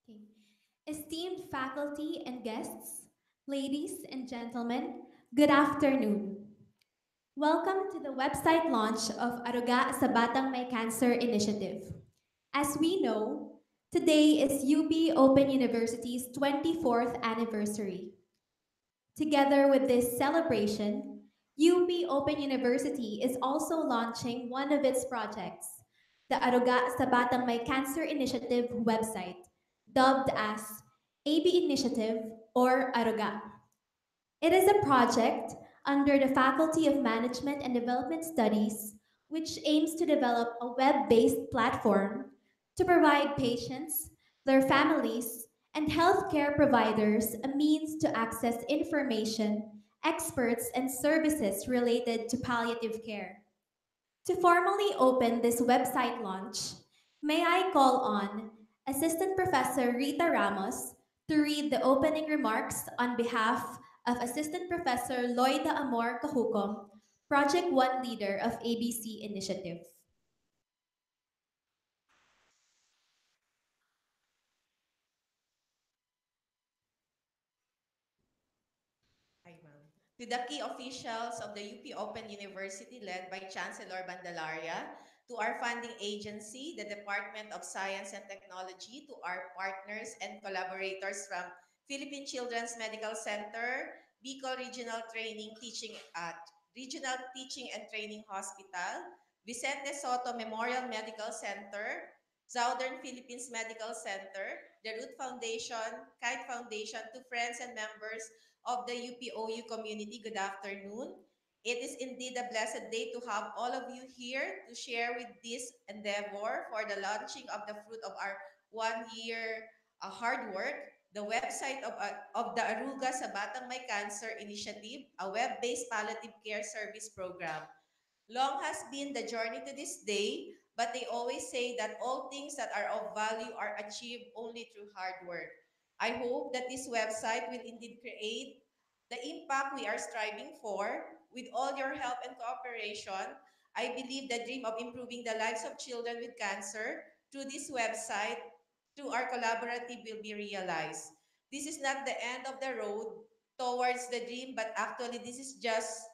Okay. Esteemed faculty and guests, ladies and gentlemen, good afternoon. Welcome to the website launch of Aruga sa Batang May Cancer Initiative. As we know, today is UP Open University's 24th anniversary. Together with this celebration, UP Open University is also launching one of its projects, the Aruga sa Batang May Cancer Initiative website, dubbed as AB Initiative or Aruga. It is a project under the Faculty of Management and Development Studies, which aims to develop a web based platform to provide patients, their families, and healthcare providers a means to access information, experts, and services related to palliative care. To formally open this website launch, may I call on Assistant Professor Rita Ramos to read the opening remarks on behalf of Assistant Professor Loida Amor Cajucom, Project 1 leader of ABC Initiative. Hi, ma'am. To the key officials of the UP Open University led by Chancellor Bandalaria, to our funding agency, the Department of Science and Technology, to our partners and collaborators from Philippine Children's Medical Center, Bicol Regional Teaching and Training Hospital, Vicente Soto Memorial Medical Center, Southern Philippines Medical Center, the Root Foundation, Kite Foundation, to friends and members of the UPOU community, good afternoon. It is indeed a blessed day to have all of you here to share with this endeavor for the launching of the fruit of our 1 year hard work, the website of the Aruga sa Batang May Cancer Initiative, a web-based palliative care service program. Long has been the journey to this day, but they always say that all things that are of value are achieved only through hard work. I hope that this website will indeed create the impact we are striving for. With all your help and cooperation, I believe the dream of improving the lives of children with cancer through this website, through our collaborative, will be realized. This is not the end of the road towards the dream, but actually this is just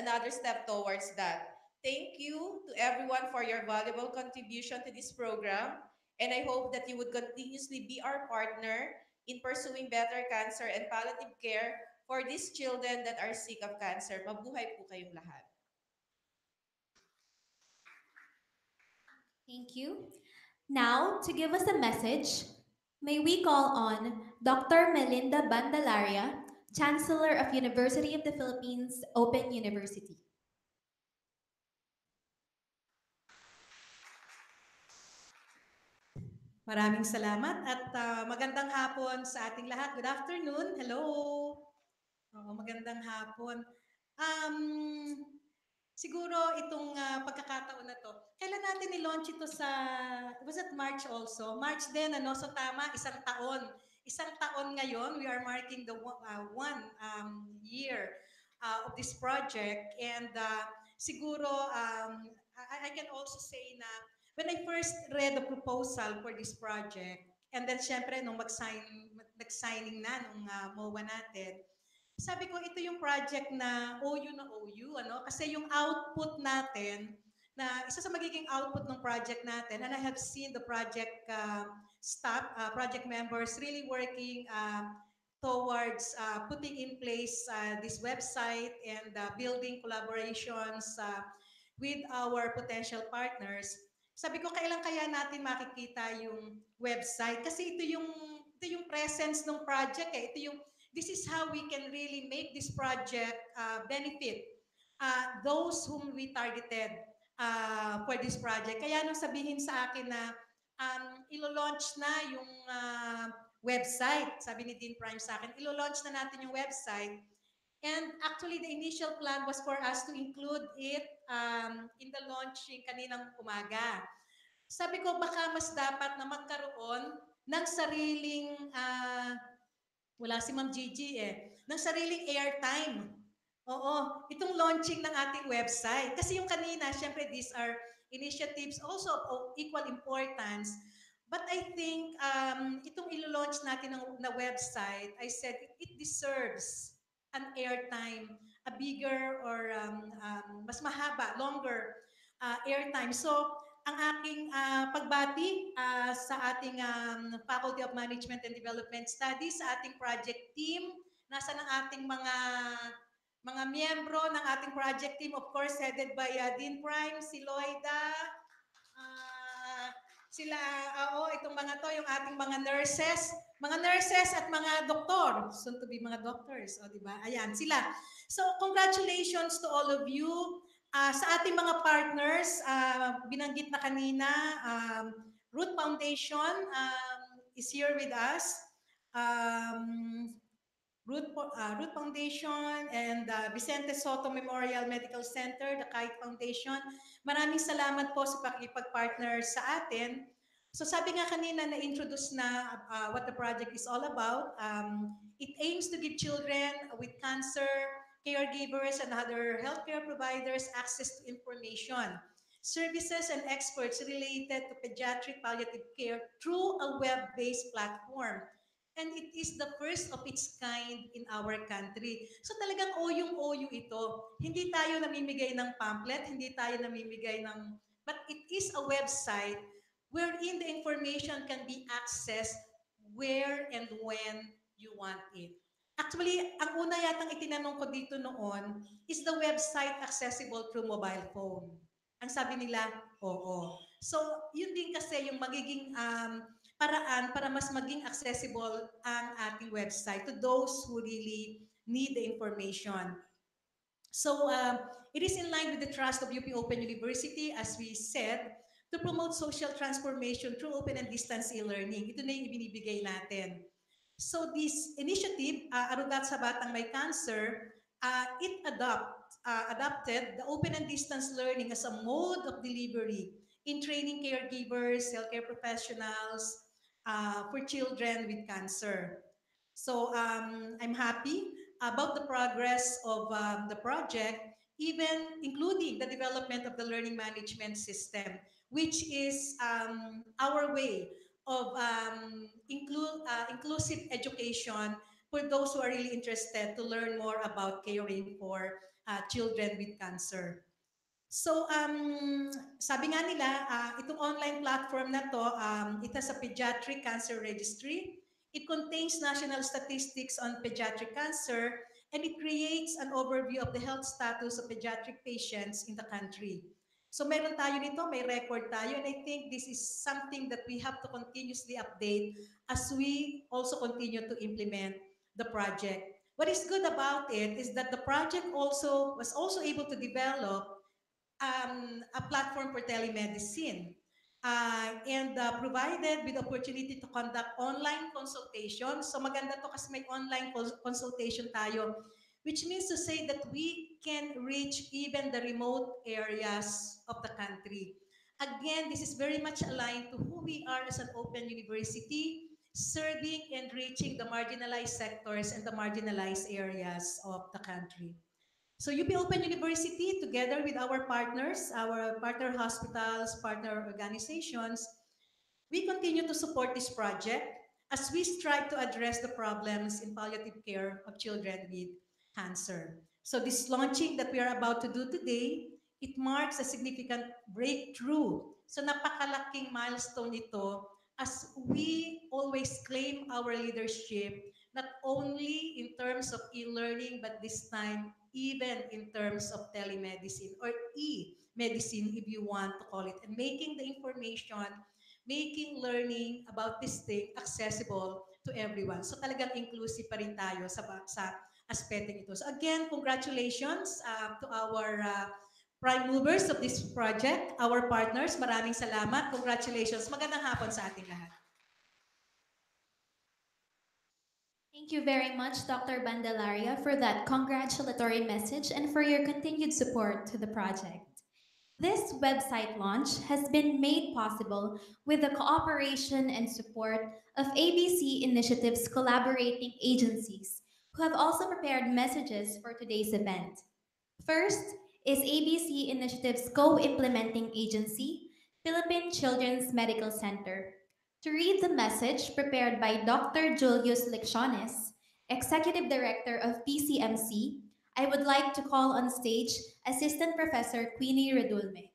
another step towards that. Thank you to everyone for your valuable contribution to this program, and I hope that you would continuously be our partner in pursuing better cancer and palliative care for these children that are sick of cancer. Mabuhay po kayong lahat. Thank you. Now, to give us a message, may we call on Dr. Melinda Bandalaria, Chancellor of University of the Philippines Open University. Maraming salamat at magandang hapon sa ating lahat. Good afternoon. Hello. Oo, magandang hapon. Um, Siguro itong pagkakataon na to, kailan natin ni-launch ito was it March also? March din, ano? So tama, isang taon. Isang taon ngayon, we are marking the one year of this project. And siguro, I can also say na when I first read the proposal for this project, and then syempre nung nag-signing na nung MOA natin, sabi ko ito yung project na OU, ano? Kasi yung output natin, na isa sa magiging output ng project natin, and I have seen the project staff, project members really working towards putting in place this website and building collaborations with our potential partners. Sabi ko, kailan kaya natin makikita yung website? Kasi ito yung presence ng project eh. This is how we can really make this project benefit those whom we targeted for this project. Kaya nung sabihin sa akin na ilo-launch na yung website, sabi ni Dean Prime sa akin, ilo-launch na natin yung website. And actually, the initial plan was for us to include it in the launching kaninang umaga. Sabi ko, baka mas dapat na magkaroon ng sariling wala si Ma'am Gigi eh, ng sariling airtime. Oo, itong launching ng ating website. Kasi yung kanina, syempre these are initiatives also of equal importance. But I think itong ilo-launch natin na website, I said it deserves an airtime, a bigger or mas mahaba, longer airtime. So, ang aking pagbati sa ating Faculty of Management and Development Studies, sa ating project team, nasa ng ating mga miyembro ng ating project team, of course, headed by Dean Prime, si Loida, ah, sila, oo, itong mga to, yung ating mga nurses at mga doktor, soon to be mga doctors, o di ba? Ayan, sila. So, congratulations to all of you. Sa ating mga partners, binanggit na kanina, Root Foundation is here with us. Um, Root Foundation and Vicente Soto Memorial Medical Center, the Kite Foundation. Maraming salamat po sa pakipag-partner sa atin. So sabi nga kanina na-introduce na what the project is all about. It aims to give children with cancer, caregivers, and other healthcare providers access to information, services, and experts related to pediatric palliative care through a web-based platform, and it is the first of its kind in our country. So talagang oyong-oyo ito. Hindi tayo namimigay ng pamphlet, hindi tayo namimigay ng, but it is a website wherein the information can be accessed where and when you want it. Actually, ang una yatang itinanong ko dito noon is the website accessible through mobile phone. Ang sabi nila, oo. So, yun din kasi yung magiging paraan para mas maging accessible ang ating website to those who really need the information. So it is in line with the trust of UP Open University, as we said, to promote social transformation through open and distance e-learning. Ito na yung ibinibigay natin. So this initiative, Aruga sa Batang May Cancer, adopted the open and distance learning as a mode of delivery in training caregivers, healthcare professionals, for children with cancer. So I'm happy about the progress of the project, even including the development of the learning management system, which is our way of inclusive education for those who are really interested to learn more about caring for children with cancer. So, sabi nga nila, itong online platform na to, it has a pediatric cancer registry. It contains national statistics on pediatric cancer, and it creates an overview of the health status of pediatric patients in the country. So meron tayo nito, may record tayo, and I think this is something that we have to continuously update as we also continue to implement the project. What is good about it is that the project also was also able to develop a platform for telemedicine, and provided with the opportunity to conduct online consultation. So maganda to kasi may online consultation tayo, which means to say that we can reach even the remote areas of the country. Again, this is very much aligned to who we are as an open university, serving and reaching the marginalized sectors and the marginalized areas of the country. So UP Open University, together with our partners, our partner hospitals, partner organizations, we continue to support this project as we strive to address the problems in palliative care of children with cancer. So this launching that we are about to do today, it marks a significant breakthrough. So napakalaking milestone ito as we always claim our leadership, not only in terms of e-learning, but this time even in terms of telemedicine or e-medicine if you want to call it, and making the information, making learning about this thing accessible to everyone. So talagang inclusive pa rin tayo sa aspetong ito. So again, congratulations to our prime movers of this project, our partners. Maraming salamat. Congratulations. Magandang hapon sa ating lahat. Thank you very much, Dr. Bandelaria, for that congratulatory message and for your continued support to the project. This website launch has been made possible with the cooperation and support of ABC Initiative's collaborating agencies, who have also prepared messages for today's event. First is ABC Initiative's co implementing agency, Philippine Children's Medical Center. To read the message prepared by Dr. Julius Lecciones, Executive Director of PCMC, I would like to call on stage Assistant Professor Queenie Redulme.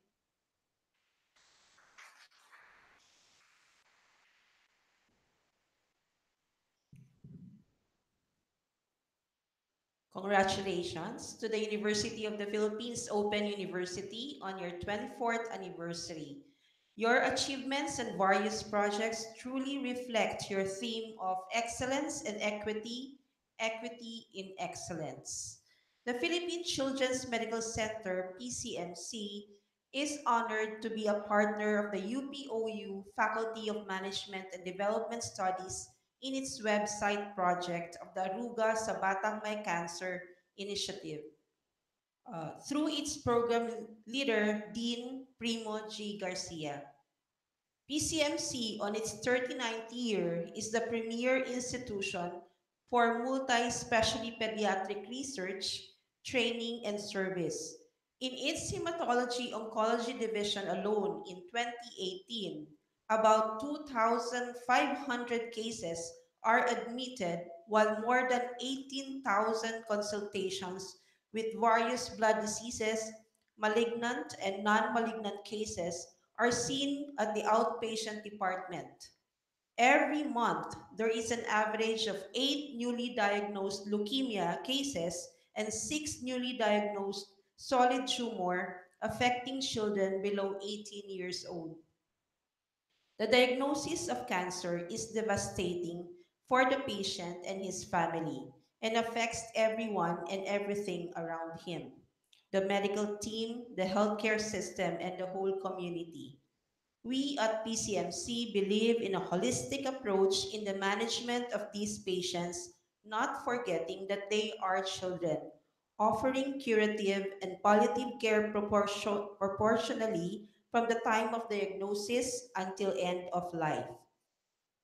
Congratulations to the University of the Philippines Open University on your 24th anniversary. Your achievements and various projects truly reflect your theme of excellence and equity, equity in excellence. The Philippine Children's Medical Center, PCMC, is honored to be a partner of the UPOU Faculty of Management and Development Studies in its website project of the Aruga sa Batang May Cancer initiative. Through its program leader, Dean Primo G. Garcia. PCMC, on its 39th year, is the premier institution for multi-specialty pediatric research, training, and service. In its hematology oncology division alone in 2018, about 2,500 cases are admitted, while more than 18,000 consultations with various blood diseases, malignant and non-malignant cases are seen at the outpatient department. Every month, there is an average of 8 newly diagnosed leukemia cases and 6 newly diagnosed solid tumor affecting children below 18 years old. The diagnosis of cancer is devastating for the patient and his family and affects everyone and everything around him: the medical team, the healthcare system, and the whole community. We at PCMC believe in a holistic approach in the management of these patients, not forgetting that they are children, offering curative and palliative care proportionally from the time of diagnosis until end of life.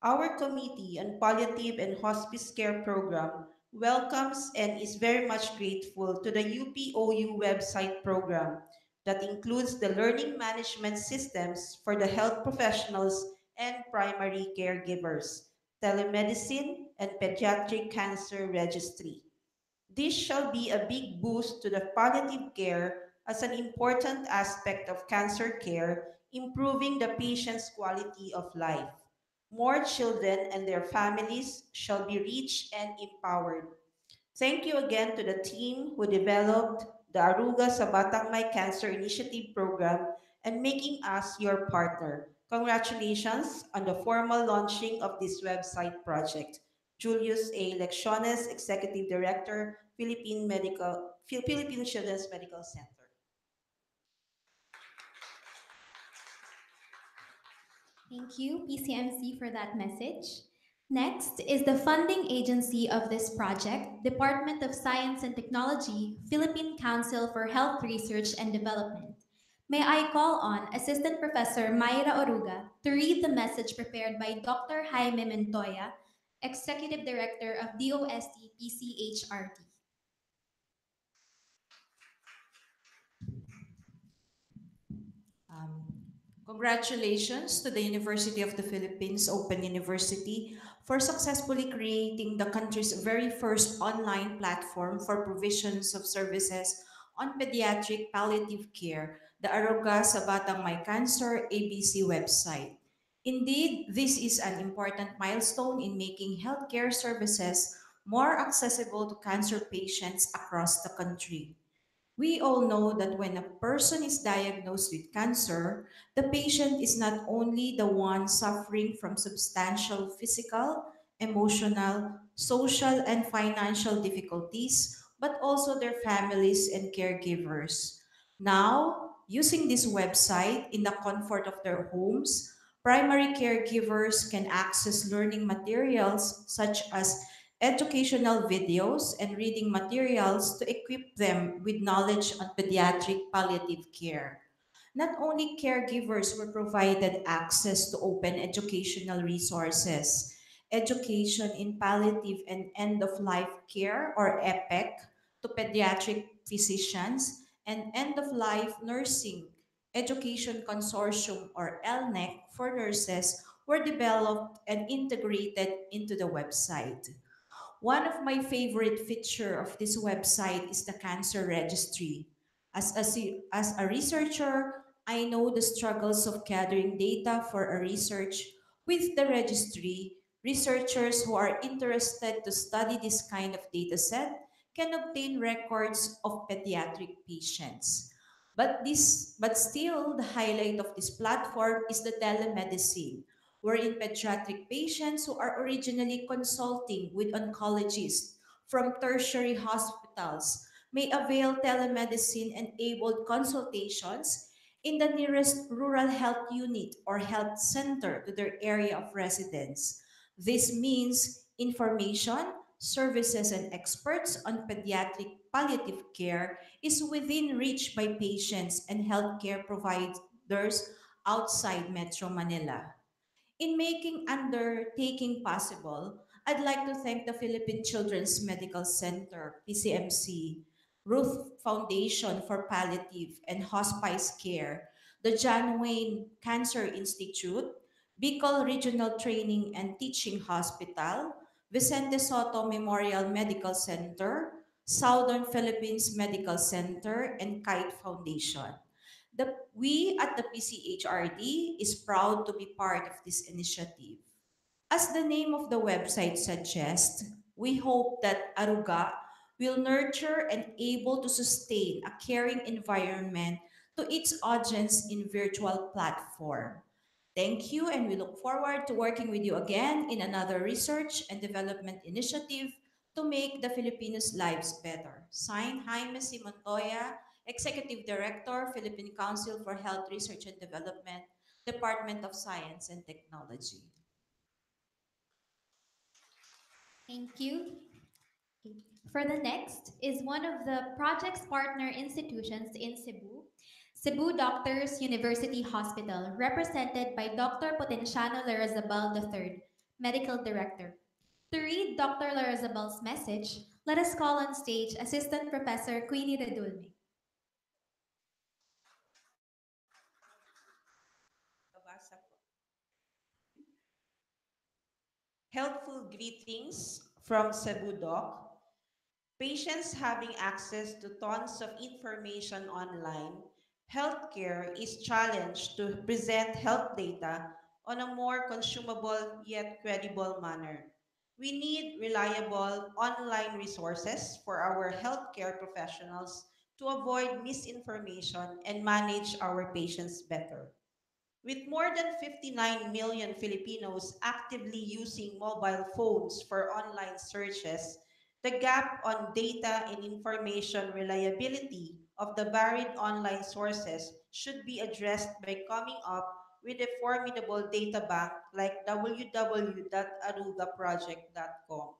Our Committee on Palliative and Hospice Care program welcomes and is very much grateful to the UPOU website program that includes the learning management systems for the health professionals and primary caregivers, telemedicine, and pediatric cancer registry. This shall be a big boost to the palliative care as an important aspect of cancer care, improving the patient's quality of life. More children and their families shall be reached and empowered. Thank you again to the team who developed the Aruga sa Batang May Cancer Initiative program and making us your partner. Congratulations on the formal launching of this website project. Julius A. Lecciones, Executive Director, Philippine Children's Medical Center. Thank you, PCMC, for that message. Next is the funding agency of this project, Department of Science and Technology, Philippine Council for Health Research and Development. May I call on Assistant Professor Mayra Oruga to read the message prepared by Dr. Jaime Montoya, Executive Director of DOST PCHRT. Um, Congratulations to the University of the Philippines Open University for successfully creating the country's very first online platform for provisions of services on pediatric palliative care, the Aruga sa Batang May Cancer ABC website. Indeed, this is an important milestone in making healthcare services more accessible to cancer patients across the country. We all know that when a person is diagnosed with cancer, the patient is not only the one suffering from substantial physical, emotional, social, and financial difficulties, but also their families and caregivers. Now, using this website in the comfort of their homes, primary caregivers can access learning materials such as educational videos, and reading materials to equip them with knowledge on pediatric palliative care. Not only caregivers were provided access to open educational resources, education in palliative and end of life care or EPEC to pediatric physicians, and end of life nursing education consortium or LNEC for nurses were developed and integrated into the website. One of my favorite feature of this website is the cancer registry. As a researcher, I know the struggles of gathering data for a research. With the registry, researchers who are interested to study this kind of data set can obtain records of pediatric patients. But still, the highlight of this platform is the telemedicine, wherein pediatric patients who are originally consulting with oncologists from tertiary hospitals may avail telemedicine-enabled consultations in the nearest rural health unit or health center to their area of residence. This means information, services, and experts on pediatric palliative care is within reach by patients and healthcare providers outside Metro Manila. In making undertaking possible, I'd like to thank the Philippine Children's Medical Center, PCMC, Ruth Foundation for Palliative and Hospice Care, the John Wayne Cancer Institute, Bicol Regional Training and Teaching Hospital, Vicente Soto Memorial Medical Center, Southern Philippines Medical Center, and Kite Foundation. We at the PCHRD is proud to be part of this initiative. As the name of the website suggests, we hope that Aruga will nurture and able to sustain a caring environment to its audience in virtual platform. Thank you, and we look forward to working with you again in another research and development initiative to make the Filipinos' lives better. Signed, Jaime C. Montoya, Executive Director, Philippine Council for Health Research and Development, Department of Science and Technology. Thank you. For the next is one of the project's partner institutions in Cebu, Cebu Doctors University Hospital, represented by Dr. Potenciano Larazabal III, Medical Director. To read Dr. Larazabal's message, let us call on stage Assistant Professor Queenie Redulme. Babasa po. Helpful greetings from Cebu Doc. Patients having access to tons of information online, healthcare is challenged to present health data on a more consumable yet credible manner. We need reliable online resources for our healthcare professionals to avoid misinformation and manage our patients better. With more than 59 million Filipinos actively using mobile phones for online searches, the gap on data and information reliability of the varied online sources should be addressed by coming up with a formidable data bank like www.arugaproject.com.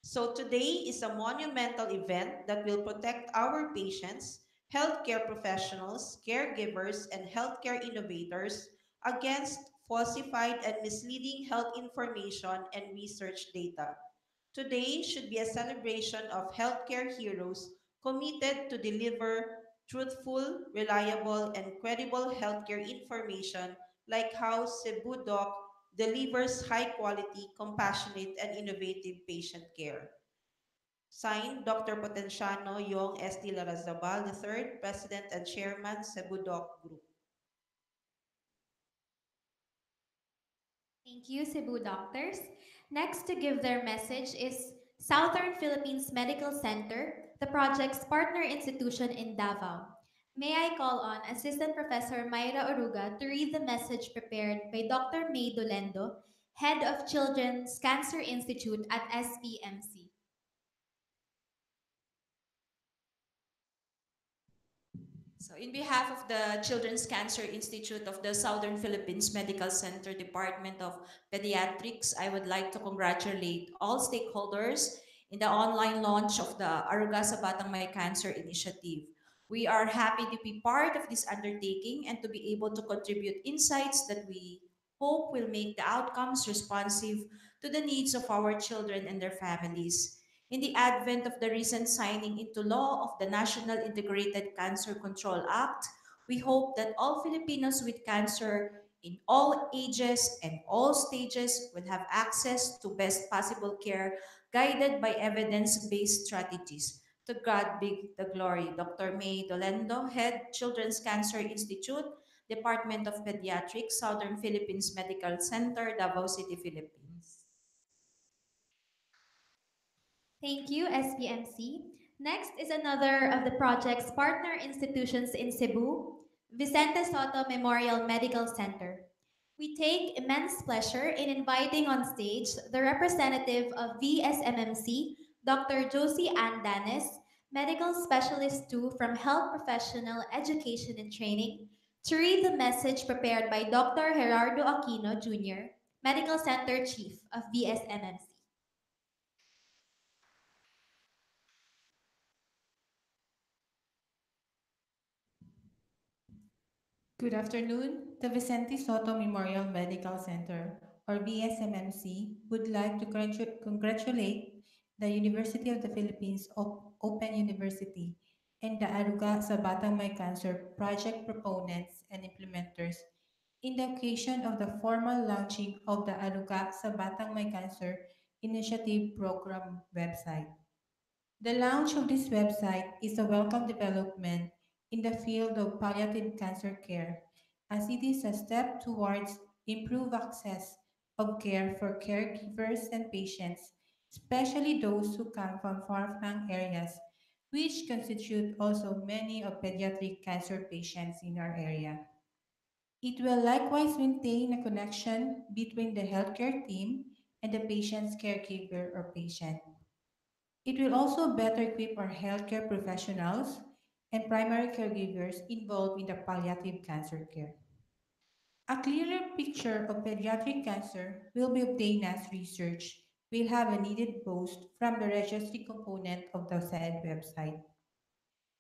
So today is a monumental event that will protect our patients, healthcare professionals, caregivers, and healthcare innovators against falsified and misleading health information and research data. Today should be a celebration of healthcare heroes committed to deliver truthful, reliable, and credible healthcare information like how Cebu Doc delivers high quality, compassionate, and innovative patient care. Signed, Dr. Potenciano Yong S. D. Larazabal III, President and Chairman, Cebu Doc Group. Thank you, Cebu Doctors. Next to give their message is Southern Philippines Medical Center, the project's partner institution in Davao. May I call on Assistant Professor Mayra Aruga to read the message prepared by Dr. May Dolendo, Head of Children's Cancer Institute at SPMC. So, in behalf of the Children's Cancer Institute of the Southern Philippines Medical Center Department of Pediatrics, I would like to congratulate all stakeholders in the online launch of the Aruga sa Batang May Cancer Initiative. We are happy to be part of this undertaking and to be able to contribute insights that we hope will make the outcomes responsive to the needs of our children and their families. In the advent of the recent signing into law of the National Integrated Cancer Control Act, we hope that all Filipinos with cancer in all ages and all stages will have access to best possible care guided by evidence-based strategies. To God be the glory. Dr. May Dolendo, Head Children's Cancer Institute, Department of Pediatrics, Southern Philippines Medical Center, Davao City, Philippines. Thank you, SPMC. Next is another of the project's partner institutions in Cebu, Vicente Soto Memorial Medical Center. We take immense pleasure in inviting on stage the representative of VSMMC, Dr. Josie Ann Danes, Medical Specialist 2 from Health Professional Education and Training, to read the message prepared by Dr. Gerardo Aquino Jr., Medical Center Chief of VSMMC. Good afternoon. The Vicente Soto Memorial Medical Center, or VSMMC, would like to congratulate the University of the Philippines Open University and the Aruga sa Batang May Cancer project proponents and implementers in the occasion of the formal launching of the Aruga sa Batang May Cancer Initiative Program website. The launch of this website is a welcome development in the field of palliative cancer care, as it is a step towards improved access of care for caregivers and patients, especially those who come from far-flung areas, which constitute also many of pediatric cancer patients in our area. It will likewise maintain a connection between the healthcare team and the patient's caregiver or patient. It will also better equip our healthcare professionals and primary caregivers involved in the palliative cancer care. A clearer picture of pediatric cancer will be obtained as research will have a needed boost from the registry component of the said website.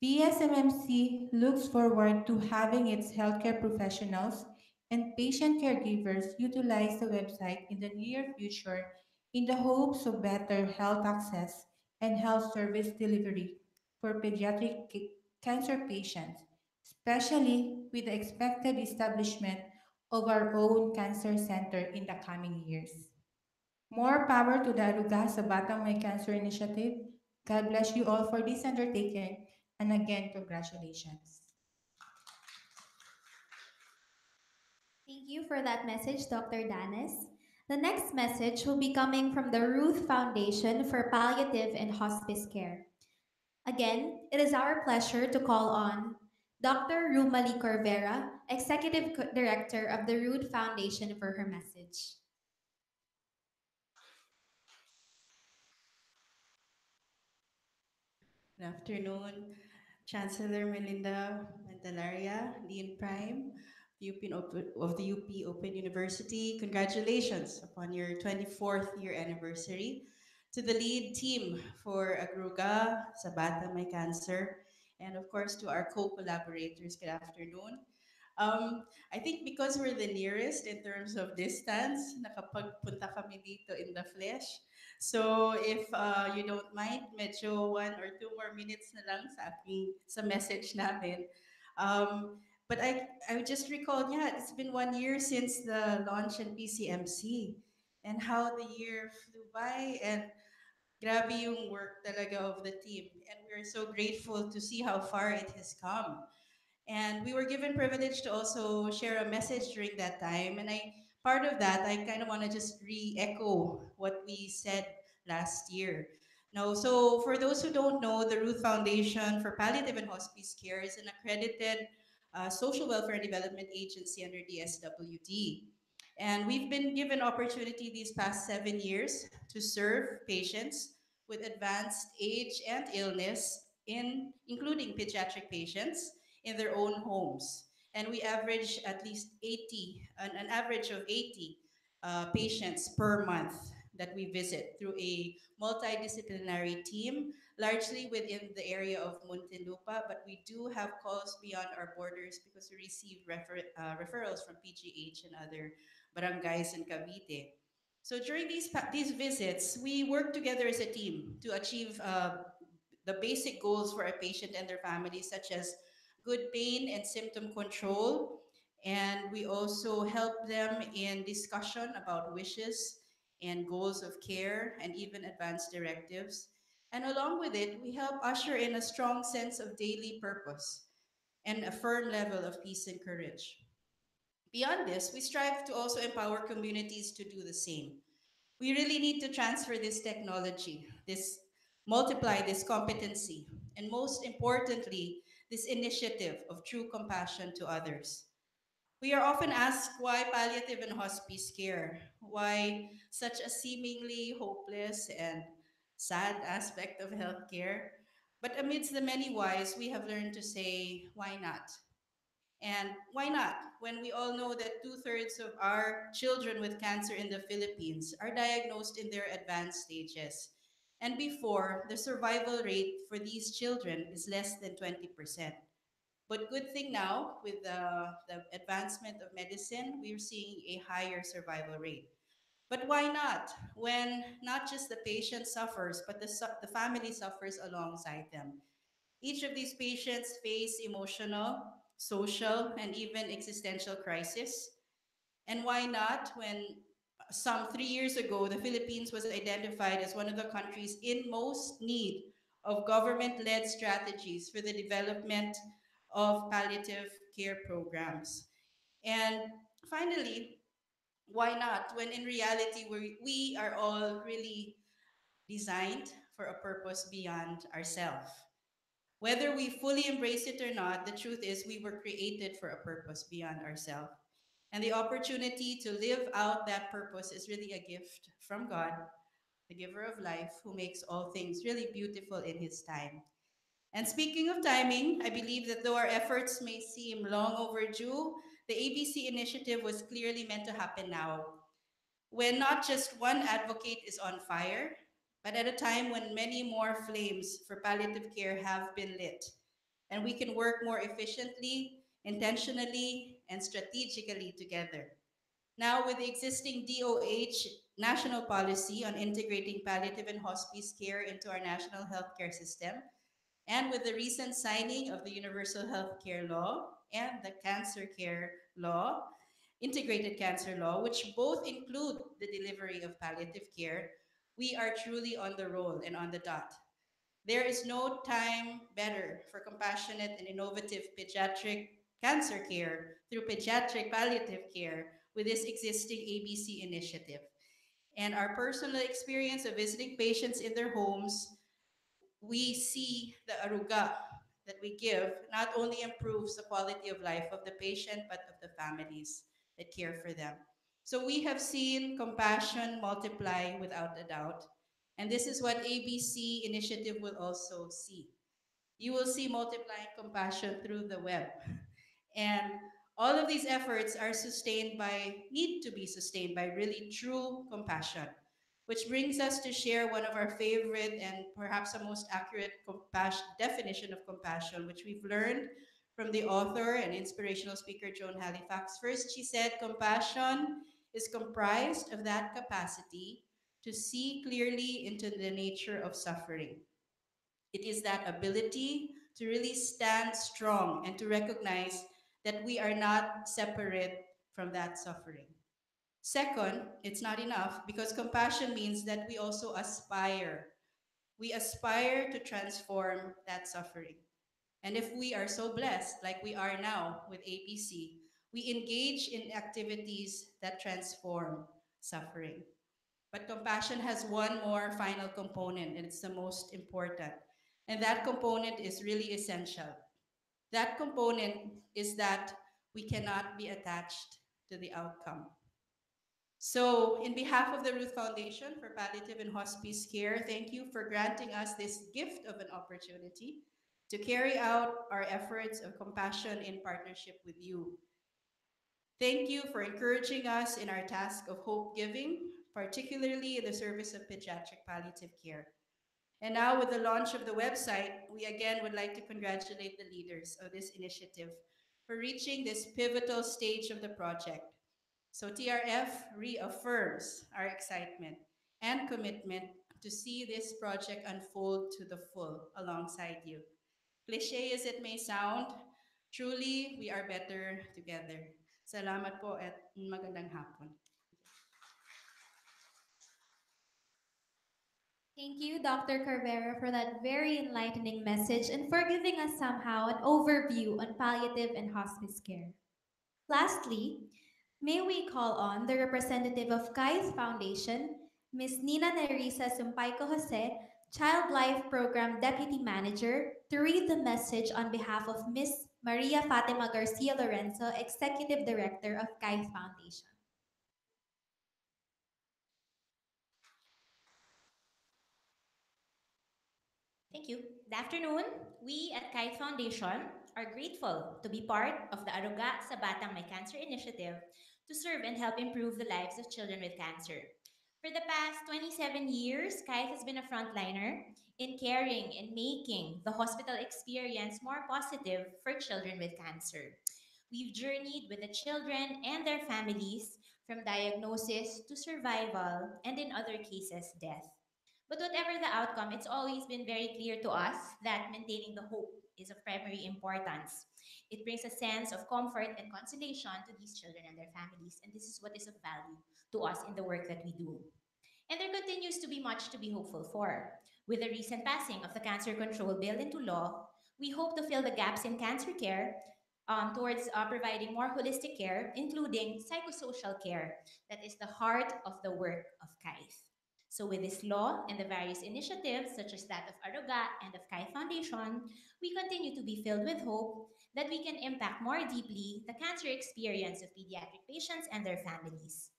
PSMMC looks forward to having its healthcare professionals and patient caregivers utilize the website in the near future in the hopes of better health access and health service delivery for pediatric cancer patients, especially with the expected establishment of our own cancer center in the coming years. More power to the Aruga sa Batang May Cancer Initiative. God bless you all for this undertaking, and again, congratulations. Thank you for that message, Dr. Danis. The next message will be coming from the Ruth Foundation for Palliative and Hospice Care. Again, it is our pleasure to call on Dr. Rumali Corvera, Executive Director of the Ruth Foundation, for her message. Good afternoon, Chancellor Melinda Mantalaria, Dean Prime of the UP Open University. Congratulations upon your 24th year anniversary. To the lead team for Agruga, Sabata May Cancer, and of course to our co-collaborators, good afternoon. I think because we're the nearest in terms of distance, nakapagpunta kami dito in the flesh. So if you don't mind, medyo 1 or 2 more minutes na lang sa message namin. But I just recalled, yeah, it's been 1 year since the launch in PCMC and how the year flew by and grabe yung work talaga of the team. And we're so grateful to see how far it has come. And we were given privilege to also share a message during that time. And part of that, I kind of want to just re-echo what we said last year. No, so for those who don't know, the Ruth Foundation for Palliative and Hospice Care is an accredited social welfare and development agency under the SWD. And we've been given opportunity these past 7 years to serve patients with advanced age and illness, including pediatric patients, in their own homes. And we average at least 80, an average of 80 patients per month that we visit through a multidisciplinary team, largely within the area of Muntinlupa, but we do have calls beyond our borders because we receive referrals from PGH and other barangays in Cavite. So during these visits, we work together as a team to achieve the basic goals for a patient and their family, such as good pain and symptom control, And we also help them in discussion about wishes and goals of care and even advanced directives. And along with it, we help usher in a strong sense of daily purpose and a firm level of peace and courage. Beyond this, we strive to also empower communities to do the same. We really need to transfer this technology, this multiply this competency, and most importantly, this initiative of true compassion to others. We are often asked why palliative and hospice care, why such a seemingly hopeless and sad aspect of healthcare. But amidst the many whys, we have learned to say, why not? And why not? When we all know that two-thirds of our children with cancer in the Philippines are diagnosed in their advanced stages. And before, the survival rate for these children is less than 20%. But good thing now, with the advancement of medicine, we're seeing a higher survival rate. But why not? When not just the patient suffers, but the family suffers alongside them. Each of these patients face emotional, social, and even existential crisis. And why not when some 3 years ago, the Philippines was identified as one of the countries in most need of government led strategies for the development of palliative care programs. And finally, why not when in reality we are all really designed for a purpose beyond ourselves? Whether we fully embrace it or not, the truth is we were created for a purpose beyond ourselves. And the opportunity to live out that purpose is really a gift from God, the giver of life, who makes all things really beautiful in His time. And speaking of timing, I believe that though our efforts may seem long overdue, the ABC initiative was clearly meant to happen now, when not just one advocate is on fire, but at a time when many more flames for palliative care have been lit, and we can work more efficiently, intentionally, and strategically together. Now, with the existing DOH national policy on integrating palliative and hospice care into our national healthcare system, and with the recent signing of the Universal Healthcare Law and the Cancer Care Law, Integrated Cancer Law, which both include the delivery of palliative care, we are truly on the roll and on the dot. There is no time better for compassionate and innovative pediatric cancer care through pediatric palliative care with this existing ABC initiative. And our personal experience of visiting patients in their homes, we see the aruga that we give not only improves the quality of life of the patient, but of the families that care for them. So we have seen compassion multiply without a doubt. And this is what ABC initiative will also see. You will see multiplying compassion through the web. And all of these efforts are sustained by, need to be sustained by really true compassion, which brings us to share one of our favorite and perhaps the most accurate compassion, definition of compassion, which we've learned from the author and inspirational speaker Joan Halifax. First, she said, compassion is comprised of that capacity to see clearly into the nature of suffering. It is that ability to really stand strong and to recognize that we are not separate from that suffering. Second, it's not enough because compassion means that we also aspire. We aspire to transform that suffering. And if we are so blessed, like we are now with ABC, we engage in activities that transform suffering. But compassion has one more final component, and it's the most important. And that component is really essential. That component is that we cannot be attached to the outcome. So, in behalf of the Ruth Foundation for Palliative and Hospice Care, thank you for granting us this gift of an opportunity to carry out our efforts of compassion in partnership with you. Thank you for encouraging us in our task of hope giving, particularly in the service of pediatric palliative care. And now, with the launch of the website, we again would like to congratulate the leaders of this initiative for reaching this pivotal stage of the project. So, TRF reaffirms our excitement and commitment to see this project unfold to the full alongside you. Cliche as it may sound, truly we are better together. Salamat po at magandang hapon. Thank you, Dr. Carvera, for that very enlightening message and for giving us somehow an overview on palliative and hospice care. Lastly, may we call on the representative of Kai's Foundation, Ms. Nina Nerissa Sumpaico Jose, Child Life Program Deputy Manager, to read the message on behalf of Ms. Maria Fatima Garcia Lorenzo, Executive Director of Kai's Foundation. Thank you. Good afternoon. We at Kite Foundation are grateful to be part of the Aruga sa Batang May Cancer initiative to serve and help improve the lives of children with cancer. For the past 27 years, Kite has been a frontliner in caring and making the hospital experience more positive for children with cancer. We've journeyed with the children and their families from diagnosis to survival and in other cases, death. But whatever the outcome, it's always been very clear to us that maintaining the hope is of primary importance. It brings a sense of comfort and consolation to these children and their families, and this is what is of value to us in the work that we do. And there continues to be much to be hopeful for. With the recent passing of the Cancer Control Bill into law, we hope to fill the gaps in cancer care towards providing more holistic care, including psychosocial care, that is the heart of the work of KAIF. So, with this law and the various initiatives, such as that of Aruga and of KAIF Foundation, we continue to be filled with hope that we can impact more deeply the cancer experience of pediatric patients and their families.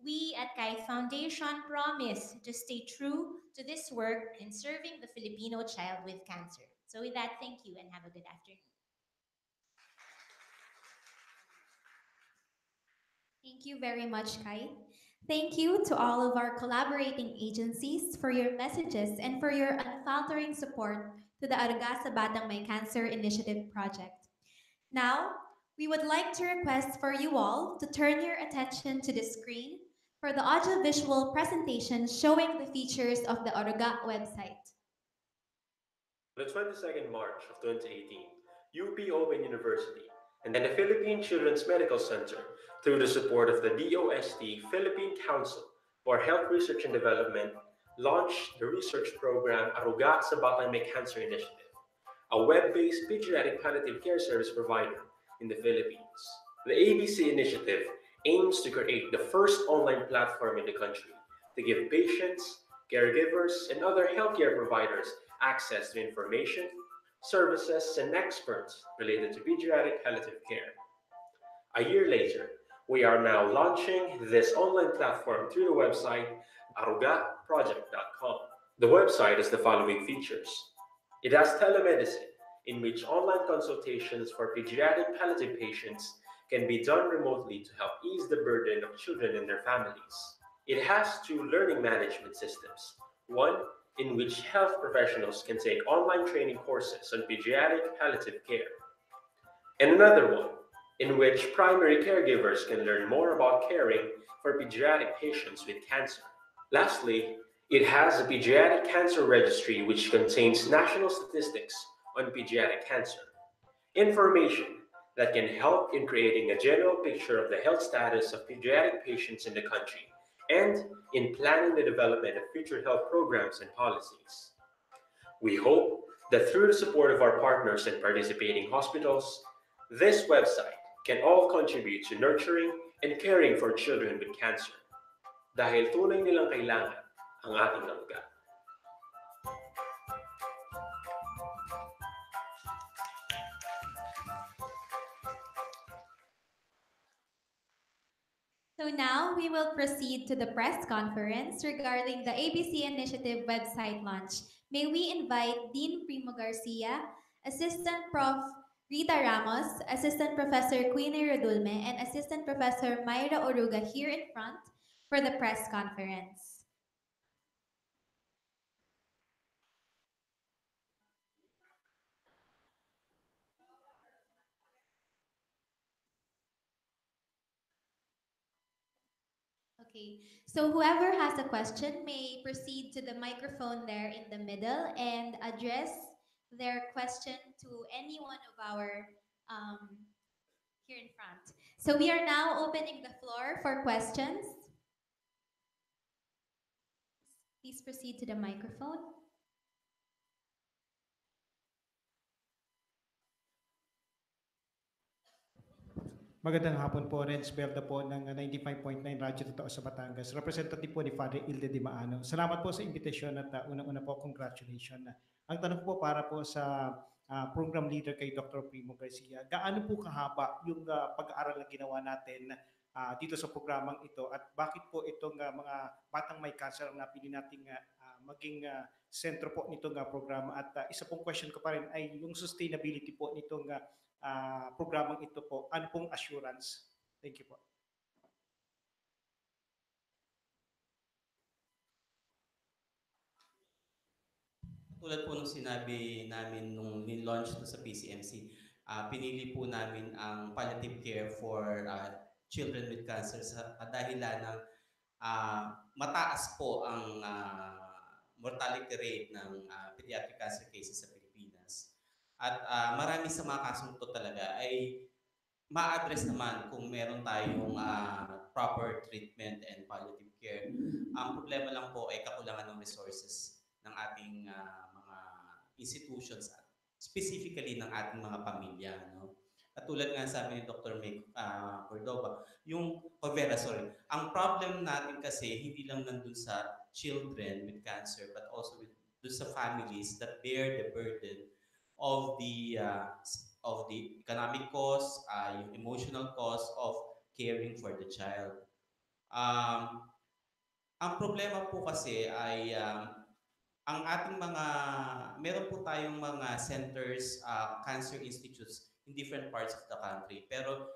We at KAIF Foundation promise to stay true to this work in serving the Filipino child with cancer. So, with that, thank you and have a good afternoon. Thank you very much, Kai. Thank you to all of our collaborating agencies for your messages and for your unfaltering support to the Arugasa Batang May Cancer Initiative project. Now, we would like to request for you all to turn your attention to the screen for the audiovisual presentation showing the features of the Aruga website. On the 22nd March of 2018, UP Open University and the Philippine Children's Medical Center, through the support of the DOST Philippine Council for Health Research and Development, launched the research program Aruga sa Batang May Cancer Initiative, a web-based pediatric palliative care service provider in the Philippines. The ABC initiative aims to create the first online platform in the country to give patients, caregivers, and other healthcare providers access to information, services, and experts related to pediatric palliative care. A year later, we are now launching this online platform through the website arugaproject.com. The website has the following features. It has telemedicine, in which online consultations for pediatric palliative patients can be done remotely to help ease the burden of children and their families. It has two learning management systems, one in which health professionals can take online training courses on pediatric palliative care, and another one in which primary caregivers can learn more about caring for pediatric patients with cancer. Lastly, it has a pediatric cancer registry which contains national statistics on pediatric cancer, information that can help in creating a general picture of the health status of pediatric patients in the country and in planning the development of future health programs and policies. We hope that through the support of our partners and participating hospitals, this website can all contribute to nurturing and caring for children with cancer dahil tunay nilang kailangan ang ating naluga. So now we will proceed to the press conference regarding the ABC Initiative website launch. May we invite Dean Primo Garcia, Assistant Prof. Rita Ramos, Assistant Professor Queenie Rodulme, and Assistant Professor Myra Oruga here in front for the press conference. Okay, so whoever has a question may proceed to the microphone there in the middle and address their question to any one of our um, here in front. So we are now opening the floor for questions. Please proceed to the microphone. Magandang hapon po, Renz Belda po ng 95.9 Radyo Totoo sa Batangas. Representative po ni Father Ilde Di Maano. Salamat po sa invitation at unang-una po, congratulations. Ang tanong po para po sa program leader kay Dr. Primo Garcia, gaano po kahaba yung pag-aaral na ginawa natin dito sa programang ito at bakit po itong mga batang may cancer ang napili nating maging sentro po nitong programa at isa pong question ko pa rin ay yung sustainability po nitong programang ito po, ano pong assurance? Thank you po. Tulad po nung sinabi namin nung ni-launch to sa PCMC, pinili po namin ang palliative care for children with cancer sa dahilan ng mataas po ang mortality rate ng pediatric cancer cases sa Pilipinas. At marami sa mga kasong ito talaga ay ma-address naman kung meron tayong proper treatment and palliative care. Ang problema lang po ay kakulangan ng resources ng ating mga institutions, specifically ng ating mga pamilya. No? At tulad nga sabi ni Dr. May Cordova, yung Covera, sorry, ang problem natin kasi hindi lang nandun sa children with cancer but also dun sa families that bear the burden of the economic cost, yung emotional cost of caring for the child. Ang problema po kasi ay ang ating meron po tayong mga centers, cancer institutes in different parts of the country. Pero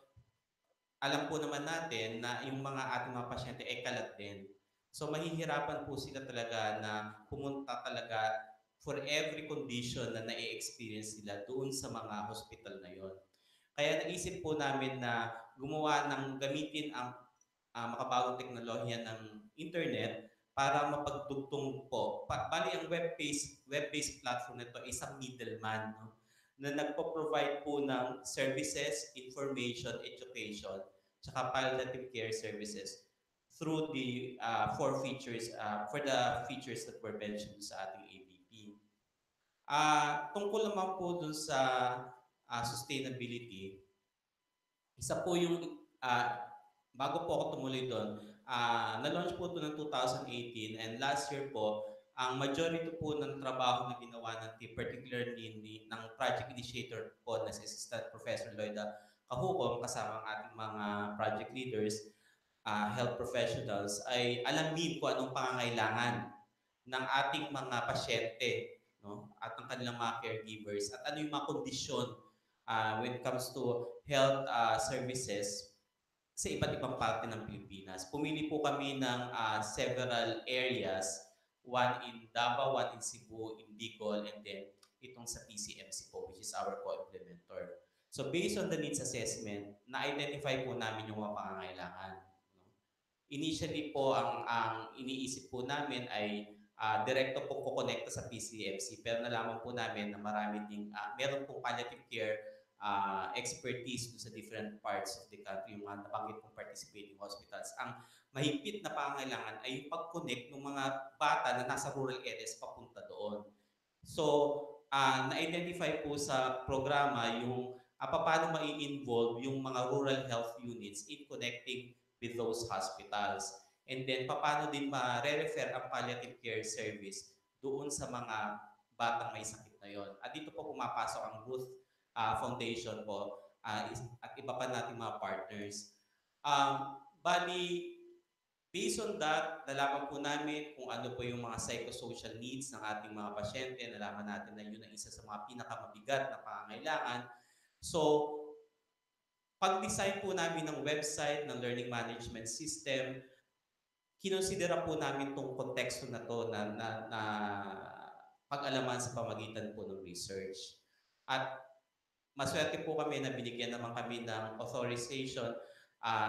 alam po naman natin na yung mga ating mga pasyente ay kalat din. So mahihirapan po sila talaga na pumunta talaga for every condition na na-experience nila doon sa mga hospital na yon. Kaya naisip po namin na gamitin ang makabagong teknolohiya ng internet para mapagdugtong po. Bali, ang web-based platform nito ay isang middleman, no? Na nagpo-provide po ng services, information, education, tsaka palliative care services through the for the features that were mentioned sa ating ABP. Tungkol naman po dun sa sustainability, isa po yung bago po ako tumuloy doon, na-launch po ito ng 2018 and last year po, ang majority po ng trabaho na ginawa ng team, particularly ng project initiator po na si Assistant Professor Lloyda Kahukom, kasama ang ating mga project leaders, health professionals, ay alamin kung anong pangangailangan ng ating mga pasyente, no? At ng kanilang mga caregivers at ano yung mga kondisyon when it comes to health services sa iba't ibang parte ng Pilipinas. Pumili po kami ng several areas, one in Davao, one in Cebu, in Bicol, and then itong sa PCMC po, which is our co-implementer. So based on the needs assessment, na-identify po namin yung mga pangangailangan. Initially po, ang iniisip po namin ay direkto po kukonekta sa PCMC, pero nalaman po namin na marami ding, meron pong palliative care expertise sa different parts of the country, yung mga nabanggit kong participating hospitals. Ang mahigpit na pangangailangan ay yung pag-connect ng mga bata na nasa rural areas papunta doon. So, na-identify po sa programa yung paano mai-involve yung mga rural health units in connecting with those hospitals. And then, paano din ma-refer ang palliative care service doon sa mga batang may sakit na yon. At dito po pumapasok ang Ruth Foundation po at iba pa nating mga partners. Bali, based on that, nalaman po namin kung ano po yung mga psychosocial needs ng ating mga pasyente. Nalaman natin na yun ang isa sa mga pinakamabigat na pangangailangan. So, pag-design po namin ng website, ng learning management system, kinonsidera po namin itong konteksto na to na pag-alaman sa pamagitan po ng research. At maswerte po kami na binigyan naman kami ng authorization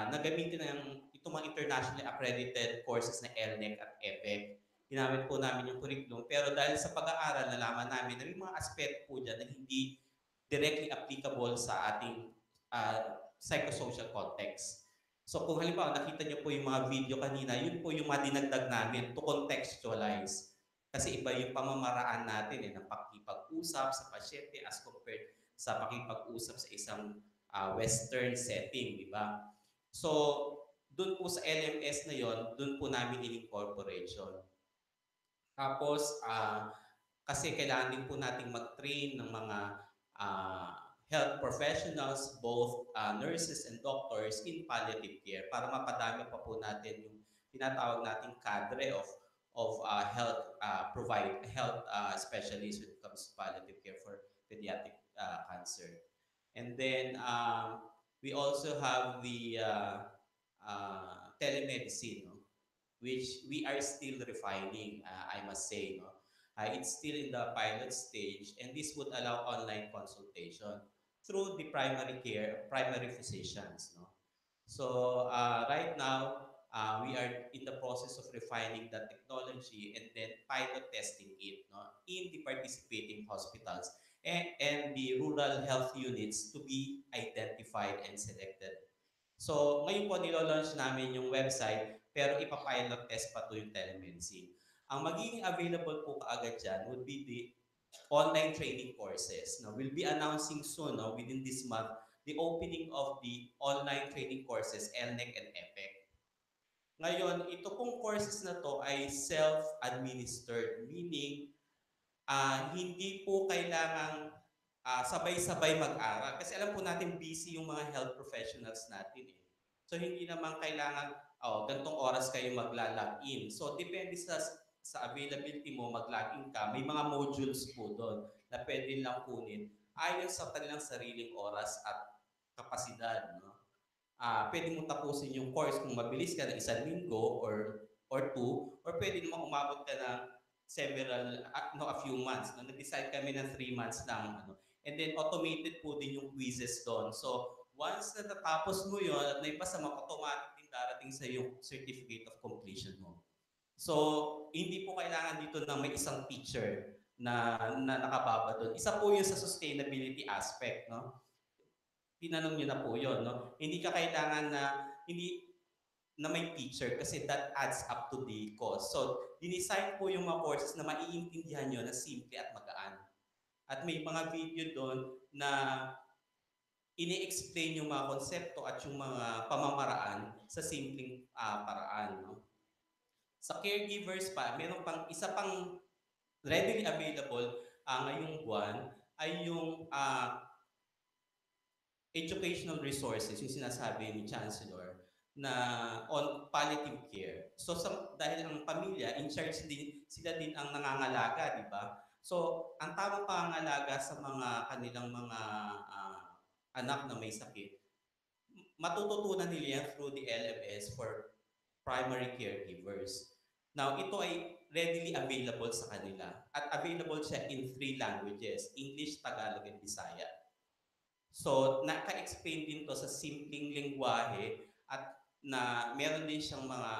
na gamitin itong mga internationally accredited courses na LNEC at EPEC. Ginamit po namin yung curriculum. Pero dahil sa pag-aaral, nalaman namin na may mga aspeto po dyan na hindi directly applicable sa ating psychosocial context. So kung halimbawa nakita niyo po yung mga video kanina, yun po yung madinagdag namin to contextualize. Kasi iba yung pamamaraan natin ng pakikipag-usap sa pasyente as compared sa pakikipag-usap sa isang western setting, di ba? So, doon po sa LMS na yon, doon po namin in-incorporation. Tapos, kasi kailangan din po nating mag-train ng mga uh, health professionals, both nurses and doctors in palliative care para mapadami pa po natin yung tinatawag nating cadre of health specialists when it comes to palliative care for pediatric cancer. And then we also have the telemedicine, no? Which we are still refining, I must say. No? It's still in the pilot stage, and this would allow online consultation through the primary physicians. No? So right now, we are in the process of refining the technology and then pilot testing it, no, in the participating hospitals and the rural health units to be identified and selected. So ngayon po nilo-launch namin yung website pero ipapilot test pa to yung telemedicine. Ang magiging available po kaagad dyan would be the online training courses. Now, we'll be announcing soon, no, within this month, the opening of the online training courses, LNEC and EPEC. Ngayon, ito pong courses na to ay self-administered, meaning hindi po kailangang sabay-sabay mag-aral. Kasi alam po natin busy yung mga health professionals natin. So, hindi naman kailangan, gantong oras kayo magla-log in. So, depende sa availability mo, mag-log in ka. May mga modules po doon na pwede lang kunin ayon sa kanilang sariling oras at kapasidad. No? Pwede mo tapusin yung course kung mabilis ka ng 1 linggo or 2, or pwede naman umabot ka ng a few months. No? Nag-decide kami ng 3 months lang. Ano? And then automated po din yung quizzes doon. So once na natapos mo yun at naipasa mo, automatic din darating sa yung certificate of completion mo. So hindi po kailangan dito na may isang teacher na nakababa doon. Isa po yun sa sustainability aspect. No? Tinanong niyo na po yun. No? Hindi ka kailangan na may teacher kasi that adds up to the cost. So, dinesign po yung mga courses na maiintindihan nyo na simple at magaan. At may mga video doon na ini-explain yung mga konsepto at yung mga pamamaraan sa simpleng paraan. No? Sa caregivers pa, meron pang isa pang readily available ngayong buwan ay yung educational resources, yung sinasabi ni Chancellor, na on palliative care. So dahil ang pamilya, in charge din, sila din ang nangangalaga, di ba? So ang tamang pangangalaga sa mga kanilang mga anak na may sakit, matututunan nila yan through the LMS for primary caregivers. Now, ito ay readily available sa kanila. At available siya in 3 languages, English, Tagalog, and Bisaya. So, naka-explain din to sa simpleng lengguwahe at na meron din siyang mga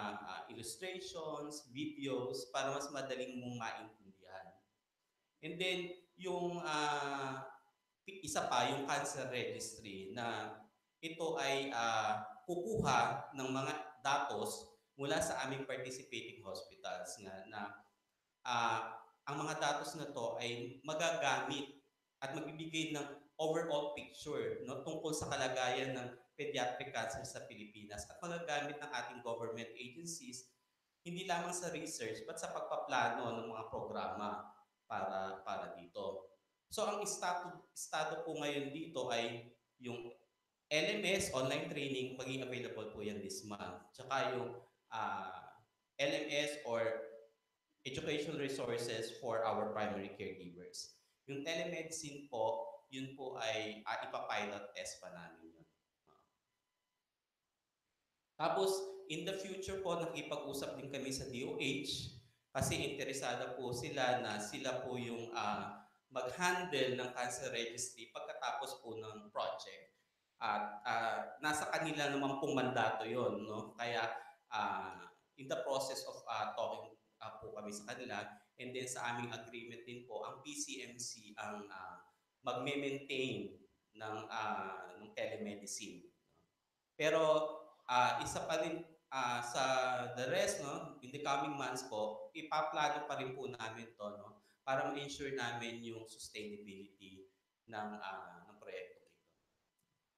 illustrations, videos para mas madaling mong maintindihan. And then, yung isa pa, yung cancer registry na ito ay kukuha ng mga datos mula sa aming participating hospitals na ang mga datos na to ay magagamit at magbibigay ng overall picture, no, tungkol sa kalagayan ng pediatric cancer sa Pilipinas at magagamit ng ating government agencies hindi lamang sa research but sa pagpaplano ng mga programa para dito. So ang estado po ngayon dito ay yung LMS online training maging available po yan this month. Tsaka yung LMS or educational resources for our primary caregivers. Yung telemedicine po, yun po ay ipapilot test pa namin yun. Tapos, in the future po, nakipag-usap din kami sa DOH kasi interesada po sila na sila po yung mag-handle ng cancer registry pagkatapos po ng project. At nasa kanila naman pong mandato yon, no? Kaya in the process of talking po kami sa kanila, and then sa aming agreement din po, ang PCMC ang magme-maintain ng telemedicine. Pero isa pa rin sa the rest, no, in the coming months po, ipaplano pa rin po namin to, no, para ma-ensure namin yung sustainability ng proyekto ito.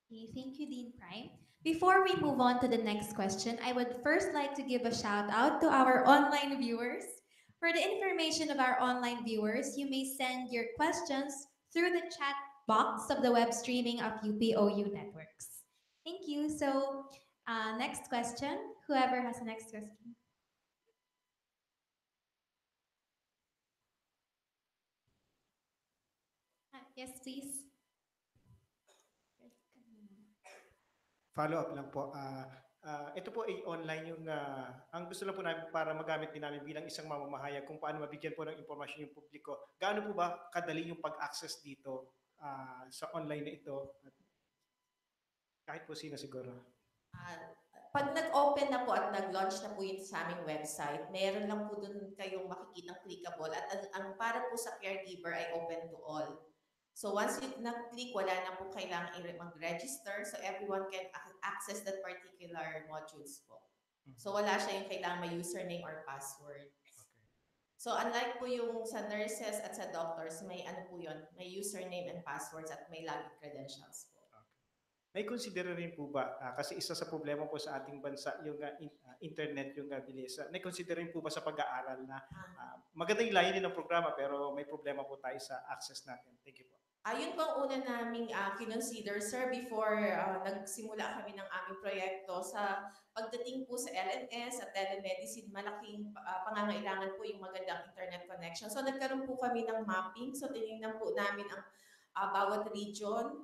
Okay, thank you, Dean Prime. Before we move on to the next question, I would first like to give a shout out to our online viewers. For the information of our online viewers, you may send your questions through the chat box of the web streaming of UPOU networks. Thank you. So, next question. Whoever has the next question. Yes, please. Follow up lang po. Ito po ay online yung ang gusto lang po namin para magamit din namin bilang isang mamamahayag kung paano mabigyan po ng impormasyon yung publiko. Gaano po ba kadali yung pag-access dito sa online na ito? Kahit po sino siguro. Ah, Pag nag-open na po at nag-launch na po yun sa aming website, meron lang po dun kayong makikitang clickable at ang para po sa caregiver ay open to all. So once you nag-click, wala na po kailangan mag-register so everyone can access that particular modules po. So wala siya yung kailangan may username or password. So unlike po yung sa nurses at sa doctors, may ano po yun, may username and passwords at may login credentials po. May consider rin po ba, kasi isa sa problema po sa ating bansa, yung internet, yung bilis. May consider rin po ba sa pag-aaral na maganda yung layunin ng programa pero may problema po tayo sa access natin? Thank you po. Ayun po ang una naming kinonsider, sir, before nagsimula kami ng aming proyekto. Sa pagdating po sa LNS at telemedicine, malaking pangangailangan po yung magandang internet connection. So nagkaroon po kami ng mapping. So tinignan po namin ang bawat region,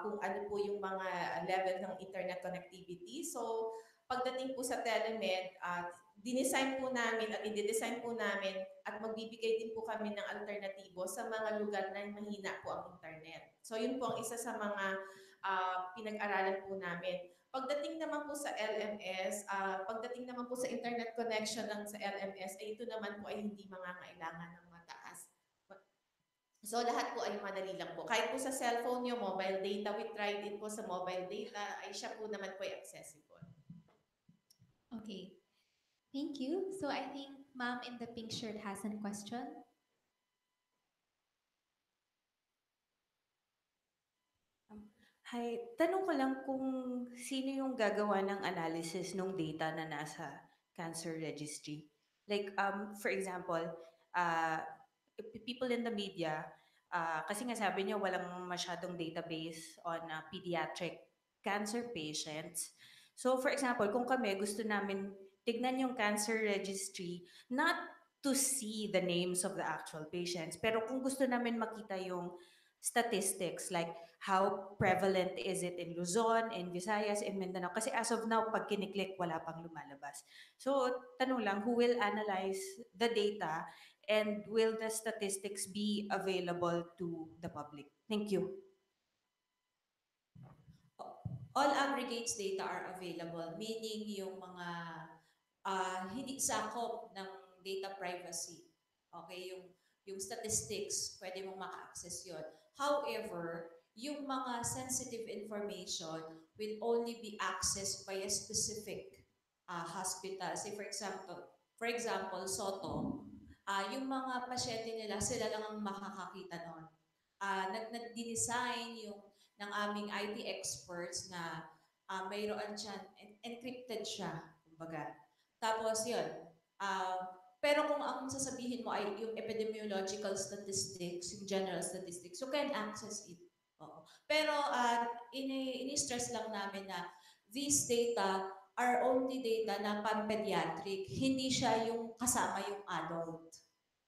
kung ano po yung mga level ng internet connectivity. So, pagdating po sa telemed, dinesign po namin at i-design po namin at magbibigay din po kami ng alternatibo sa mga lugar na mahina po ang internet. So, yun po ang isa sa mga pinag-aralan po namin. Pagdating naman po sa LMS, pagdating naman po sa internet connection ng sa LMS, ay ito naman po ay hindi mangangailangan ng mataas. So, lahat po ay madali lang po. Kahit po sa cellphone nyo, mobile data, we tried it po sa mobile data, ay siya po naman po ay accessible. Okay. Thank you. So I think Ma'am in the pink shirt has a question. Hi, tanong ko lang kung sino yung gagawa ng analysis ng data na nasa cancer registry. Like, for example, uh, people in the media, kasi nga sabi niyo walang masyadong database on pediatric cancer patients. So, for example, kung kami gusto namin tignan yung cancer registry, not to see the names of the actual patients, pero kung gusto namin makita yung statistics, like how prevalent is it in Luzon, in Visayas, in Mindanao? Kasi as of now, pag kiniklik, wala pang lumalabas. So, tanong lang, who will analyze the data and will the statistics be available to the public? Thank you. All aggregates data are available, meaning yung mga hindi sakop ng data privacy. Okay, yung statistics, pwede mong maka-access yun. However, yung mga sensitive information will only be accessed by a specific hospital. Say for example, Soto, yung mga pasyente nila, sila lang ang makakakita noon. Nag-design yung ng aming IT experts na mayroon siya, encrypted siya, kumbaga. Tapos yun, pero kung ang sasabihin mo ay yung epidemiological statistics, yung general statistics, you can access it. Oo. Pero ini-stress lang namin na these data are only data na pan-pediatric. Hindi siya yung kasama yung adult.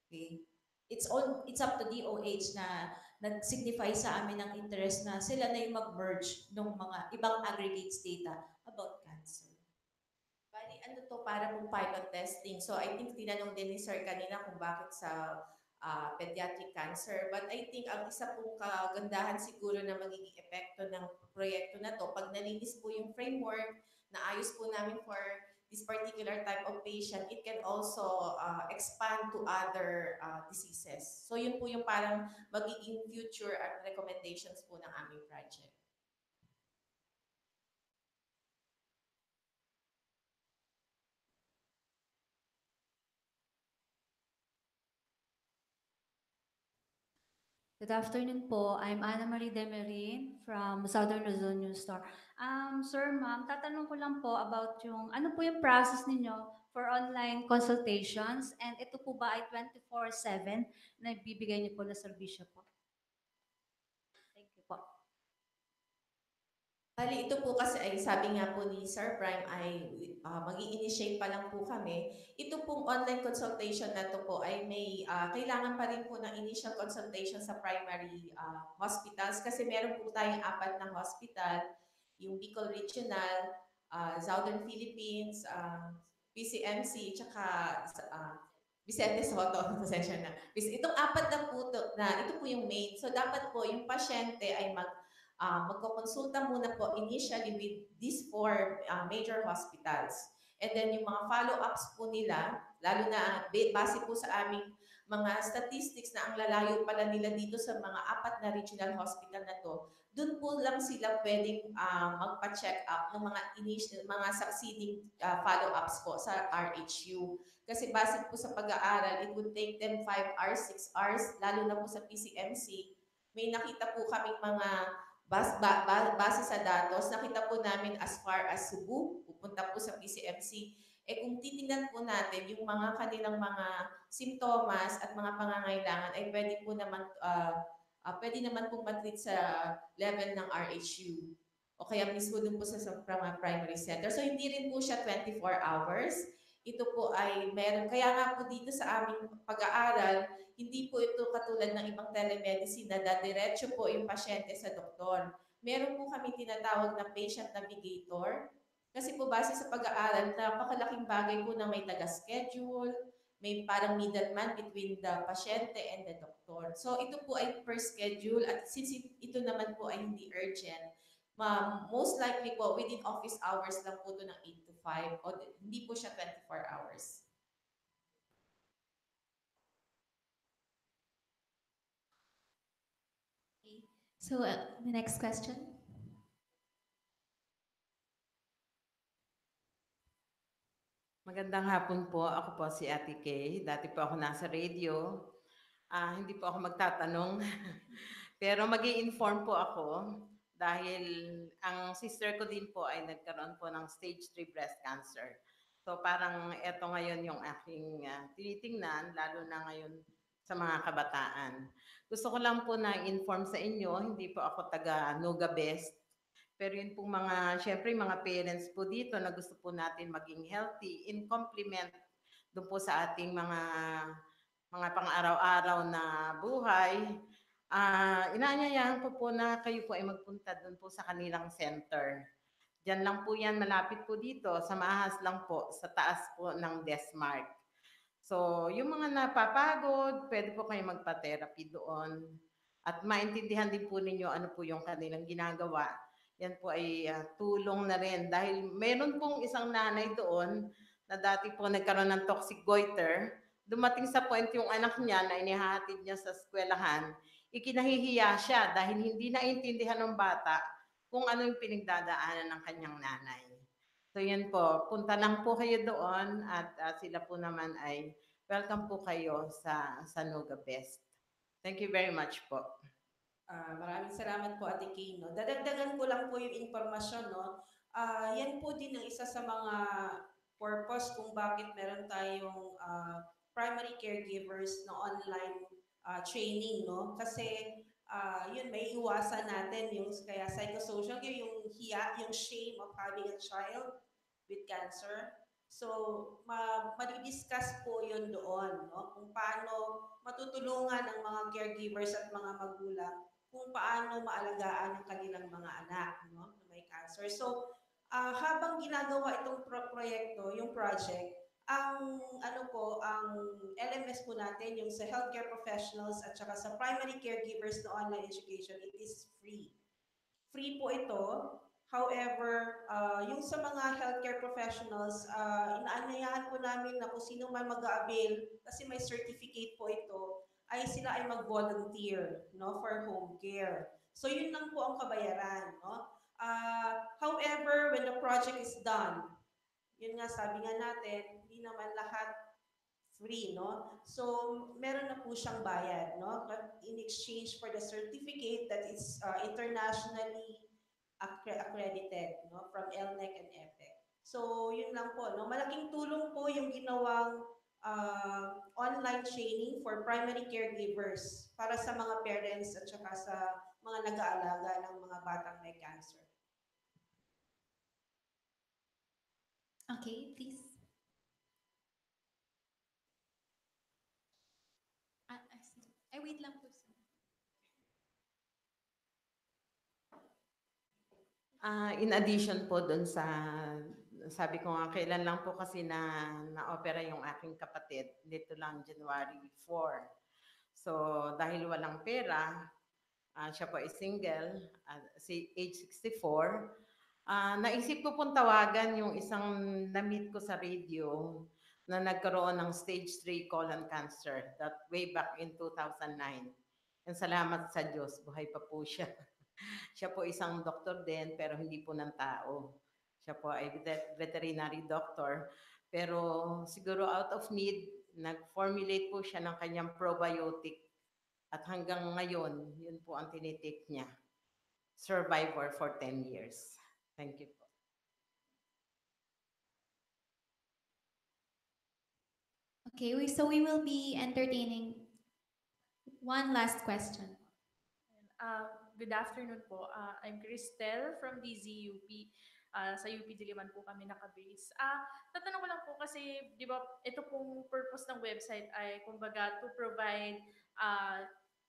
Okay? It's up to DOH na nag-signify sa amin ng interest na sila na yung mag-merge ng mga ibang aggregates data about cancer. Bali, ano to, para pong pilot testing. So, I think tinanong din ni Sir kanina kung bakit sa pediatric cancer. But I think ang isa pong kagandahan siguro na magiging epekto ng proyekto na to, pag nalinis po yung framework, naayos po namin for this particular type of patient, it can also expand to other diseases. So yun po yung parang magiging future at recommendations po ng aming project. Good afternoon po. I'm Ana Marie Demerin from Southern Luzon News Store. Sir, ma'am, tatanong ko lang po about yung ano po yung process ninyo for online consultations and ito po ba ay 24/7 na ibibigay niyo po na serbisyo po? Thank you po. Bali, ito po kasi ay sabi nga po ni Sir Prime ay mag-i-initiate pa lang po kami. Ito pong online consultation na to po ay may kailangan pa rin po ng initial consultation sa primary hospitals kasi meron po tayong apat na hospital, yung Bicol Regional, Southern Philippines, PCMC, tsaka Vicente Soto, pasensya na. Itong apat na po na ito po yung main. So dapat po yung pasyente ay magkokonsulta muna po initially with these four major hospitals. And then yung mga follow-ups po nila, lalo na base po sa aming mga statistics na ang lalayo pala nila dito sa mga apat na regional hospital na to, dun po lang sila pwedeng magpa-check up ng mga initial, mga succeeding follow-ups po sa RHU. Kasi base po sa pag-aaral, it would take them 5 hours, 6 hours, lalo na po sa PCMC. May nakita po kaming mga base sa datos, nakita po namin as far as Cebu, pupunta po sa PCMC. Eh kung titingnan po natin yung mga kanilang mga simptomas at mga pangangailangan ay pwede naman po matreat sa level ng RHU o kaya mismo dun po sa mga primary center. So hindi rin po siya 24 hours. Ito po ay meron, kaya nga po dito sa aming pag-aaral, hindi po ito katulad ng ibang telemedicine na dadiretso po yung pasyente sa doktor. Meron po kami tinatawag na patient navigator. Kasi po base sa pag-aaral, napakalaking bagay po na may taga-schedule, may parang middleman between the pasyente and the doctor. So ito po ay per schedule at since ito naman po ay hindi urgent, most likely po within office hours lang po ito ng 8 to 5 o hindi po siya 24 hours. So, the next question. Magandang hapon po. Ako po si Ate Kay. Dati po ako nasa radio. Hindi po ako magtatanong. Pero mag inform po ako dahil ang sister ko din po ay nagkaroon po ng stage 3 breast cancer. So parang eto ngayon yung aking tinitingnan, lalo na ngayon sa mga kabataan. Gusto ko lang po na inform sa inyo, hindi po ako taga Nuga Best. Pero yun pong syempre mga parents po dito na gusto po natin maging healthy in complement doon po sa ating mga pang-araw-araw na buhay. Inaanyayahan ko po na kayo po ay magpunta doon po sa kanilang center. Diyan lang po yan, malapit po dito, sa Maahas lang po, sa taas po ng Desmark. So, yung mga napapagod, pwede po kayo magpa-therapy doon. At maintindihan din po ninyo ano po yung kanilang ginagawa. Yan po ay tulong na rin. Dahil meron pong isang nanay doon na dati po nagkaroon ng toxic goiter. Dumating sa point yung anak niya na inihahatid niya sa eskwelahan, ikinahihiya siya dahil hindi naintindihan ng bata kung ano yung pinagdadaanan ng kanyang nanay. So yun po, punta lang po kayo doon at sila po naman ay welcome po kayo sa Nuga Best. Thank you very much po. Maraming salamat po Ate Kay. No? Dadagdagan ko lang po yung impormasyon. No? Yan po din ang isa sa mga purpose kung bakit meron tayong primary caregivers na online training. No? Kasi yun, may iwasan natin yung kaya psychosocial, yung hiya, yung shame of having a child with cancer. So, madidiscuss po yun doon, no? Kung paano matutulungan ang mga caregivers at mga magulang kung paano maalagaan ang kanilang mga anak, no? Na may cancer. So, habang ginagawa itong proyekto, yung project, ang LMS po natin, yung sa healthcare professionals at saka sa primary caregivers na online education, it is free. Free po ito. However, yung sa mga healthcare professionals, inaanyayahan po namin na kung sino man mag-avail, kasi may certificate po ito, ay sila ay mag-volunteer, no, for home care. So yun lang po ang kabayaran, no. However, when the project is done, yun nga sabi nga natin, hindi naman lahat free, no? So, meron na po siyang bayad, no? But in exchange for the certificate that is internationally accredited, no? From LNEC and EPEC. So, yun lang po, no? Malaking tulong po yung ginawang online training for primary caregivers para sa mga parents at saka sa mga nag-aalaga ng mga batang may cancer. Okay, please. Ay, wait lang po. In addition po dun sa, sabi ko nga, kailan lang po kasi na-opera yung aking kapatid, dito lang January 4. So, dahil walang pera, siya po ay single, si age 64, naisip ko pong tawagan yung isang na-meet ko sa radio na nagkaroon ng stage 3 colon cancer that way back in 2009. And salamat sa Diyos, buhay pa po siya. Siya po isang doktor din pero hindi po ng tao. Siya po ay veterinary doctor. Pero siguro out of need, nag-formulate po siya ng kanyang probiotic. At hanggang ngayon, yun po ang tinitake niya. Survivor for 10 years. Thank you po. Okay, so we will be entertaining one last question. Good afternoon po. I'm Cristel from DZUP. Sa UP Diliman po kami naka-base. Tatanong ko lang po kasi, di ba, ito pong purpose ng website ay, kumbaga, to provide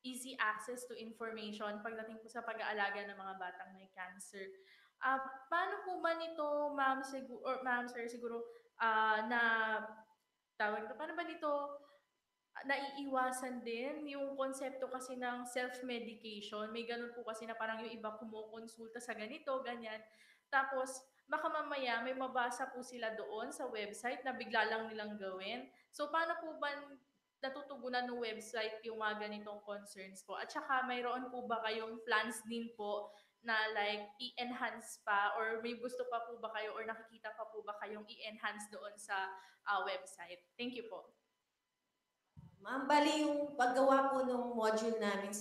easy access to information pagdating po sa pag-aalaga ng mga batang may cancer. Paano po ba nito, ma'am, sir, siguro, na tawag ito, paano ba nito naiiwasan din yung konsepto kasi ng self-medication. May ganun po kasi na parang yung iba kumukonsulta sa ganito, ganyan. Tapos, baka mamaya may mabasa po sila doon sa website na bigla lang nilang gawin. So, paano po ba natutugunan ng website yung mga ganitong concerns po? At saka, mayroon po ba kayong plans din po na like i-enhance pa or may gusto pa po ba kayo or nakikita pa po ba kayong i-enhance doon sa website? Thank you po. Ma'am, bali yung paggawa po ng module namin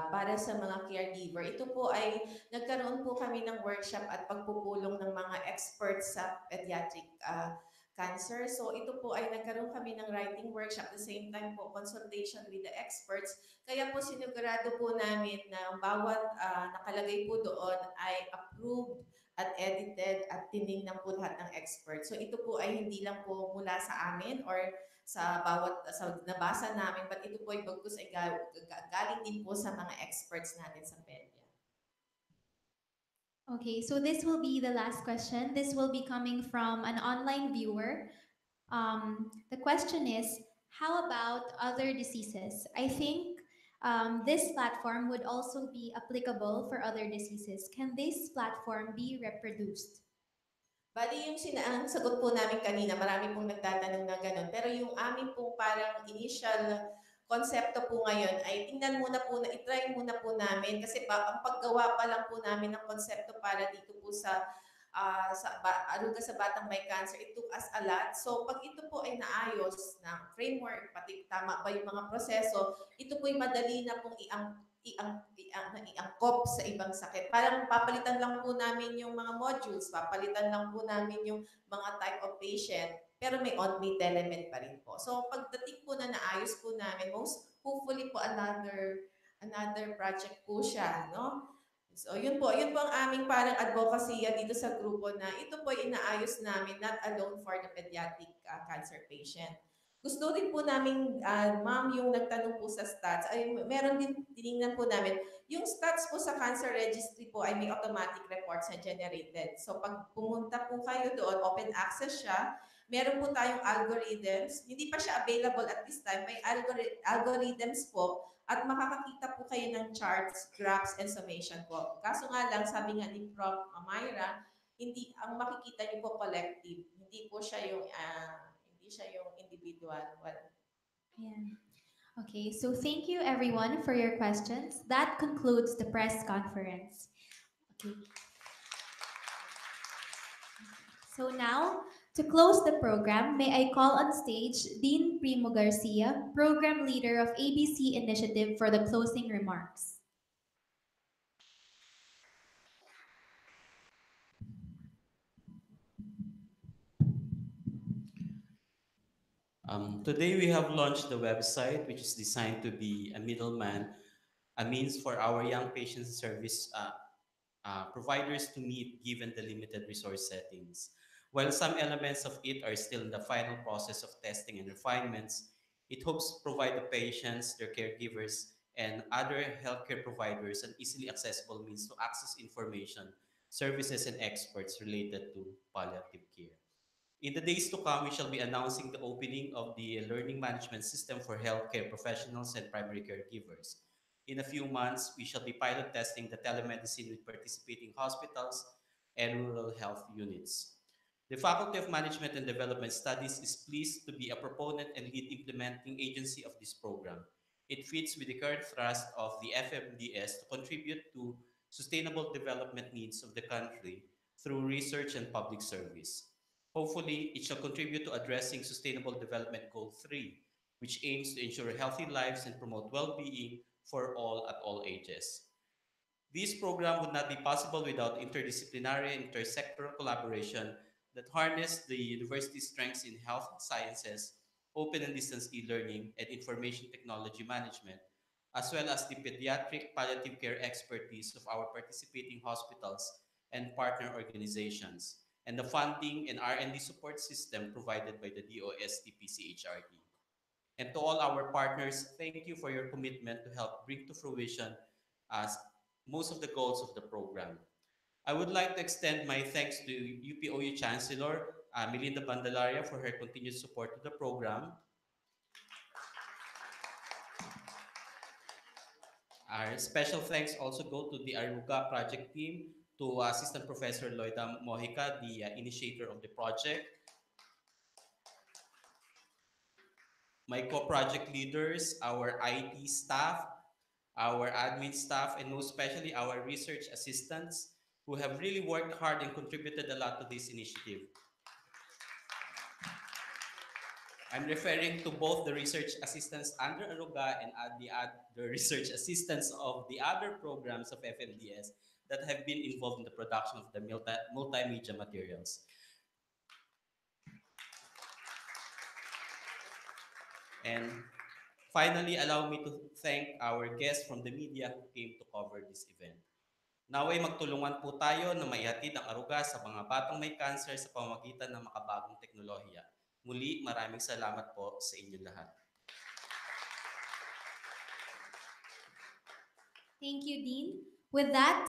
para sa mga caregiver, ito po ay nagkaroon po kami ng workshop at pagpupulong ng mga experts sa pediatric cancer. So ito po ay nagkaroon kami ng writing workshop at the same time po consultation with the experts. Kaya po sinigurado po namin na bawat nakalagay po doon ay approved at edited at tinignan po lahat ng experts. So ito po ay hindi lang po mula sa amin or sa nabasa namin, but ito po ay bagkus ay galing din po sa mga experts natin sa PEDYA. Okay, so this will be the last question. This will be coming from an online viewer. The question is, how about other diseases? I think this platform would also be applicable for other diseases. Can this platform be reproduced? Bali yung ang sagot po namin kanina, marami pong nagtatanong na ganun. Pero yung amin pong parang initial konsepto po ngayon ay tingnan muna po na itry muna po namin kasi ang paggawa pa lang po namin ng konsepto para dito po sa Aruga sa Batang May Cancer, it took us a lot. So pag ito po ay naayos na framework, pati tama ba yung mga proseso, ito po ay madali na pong iangkop sa ibang sakit. Parang papalitan lang po namin yung mga modules, papalitan lang po namin yung mga type of patient, pero may on-meet element pa rin po. So pagdating po na naayos po namin, hopefully po another project po siya, no? So yun po ang aming parang advocacy dito sa grupo na ito po ay inaayos namin not alone for the pediatric cancer patient. Gusto rin po namin, ma'am, yung nagtanong po sa stats, ay meron din tinignan po namin, yung stats po sa cancer registry po ay may automatic reports na generated. So pag pumunta po kayo doon, open access siya, meron po tayong algorithms, hindi pa siya available at this time, may algorithms po, at makakakita po kayo ng charts, graphs, and summation po. Kaso nga lang, sabi nga ni Prof. Myra, hindi ang makikita niyo po collective, hindi po siya yung individual. Well, yeah. Okay, so thank you everyone for your questions. That concludes the press conference. Okay. So now To close the program, may I call on stage Dean Primo Garcia, Program Leader of ABC Initiative, for the closing remarks. Today we have launched the website, which is designed to be a middleman, a means for our young patient service providers to meet given the limited resource settings. While some elements of it are still in the final process of testing and refinements, it hopes to provide the patients, their caregivers, and other healthcare providers an easily accessible means to access information, services, and experts related to palliative care. In the days to come, we shall be announcing the opening of the learning management system for healthcare professionals and primary caregivers. In a few months, we shall be pilot testing the telemedicine with participating hospitals and rural health units. The Faculty of Management and Development Studies is pleased to be a proponent and lead implementing agency of this program. It fits with the current thrust of the FMDS to contribute to sustainable development needs of the country through research and public service. Hopefully, it shall contribute to addressing Sustainable Development Goal 3, which aims to ensure healthy lives and promote well being for all at all ages. This program would not be possible without interdisciplinary and intersectoral collaboration that harness the university's strengths in health sciences, open and distance e-learning, and information technology management, as well as the pediatric palliative care expertise of our participating hospitals and partner organizations, and the funding and R&D support system provided by the DOST-PCHRD. And to all our partners, thank you for your commitment to help bring to fruition as most of the goals of the program. I would like to extend my thanks to UPOU Chancellor Melinda Bandalaria for her continued support to the program. Our special thanks also go to the Aruga project team, to Assistant Professor Loida Mojica, the initiator of the project, my co-project leaders, our IT staff, our admin staff, and most especially our research assistants who have really worked hard and contributed a lot to this initiative. I'm referring to both the research assistants under Aruga and the research assistants of the other programs of FMDS that have been involved in the production of the multimedia materials. And finally, allow me to thank our guests from the media who came to cover this event. Naway magtulungan po tayo na maihatid ang aruga sa mga batang may cancer sa pamamagitan ng makabagong teknolohiya. Muli, maraming salamat po sa inyo lahat. Thank you, Dean. With that,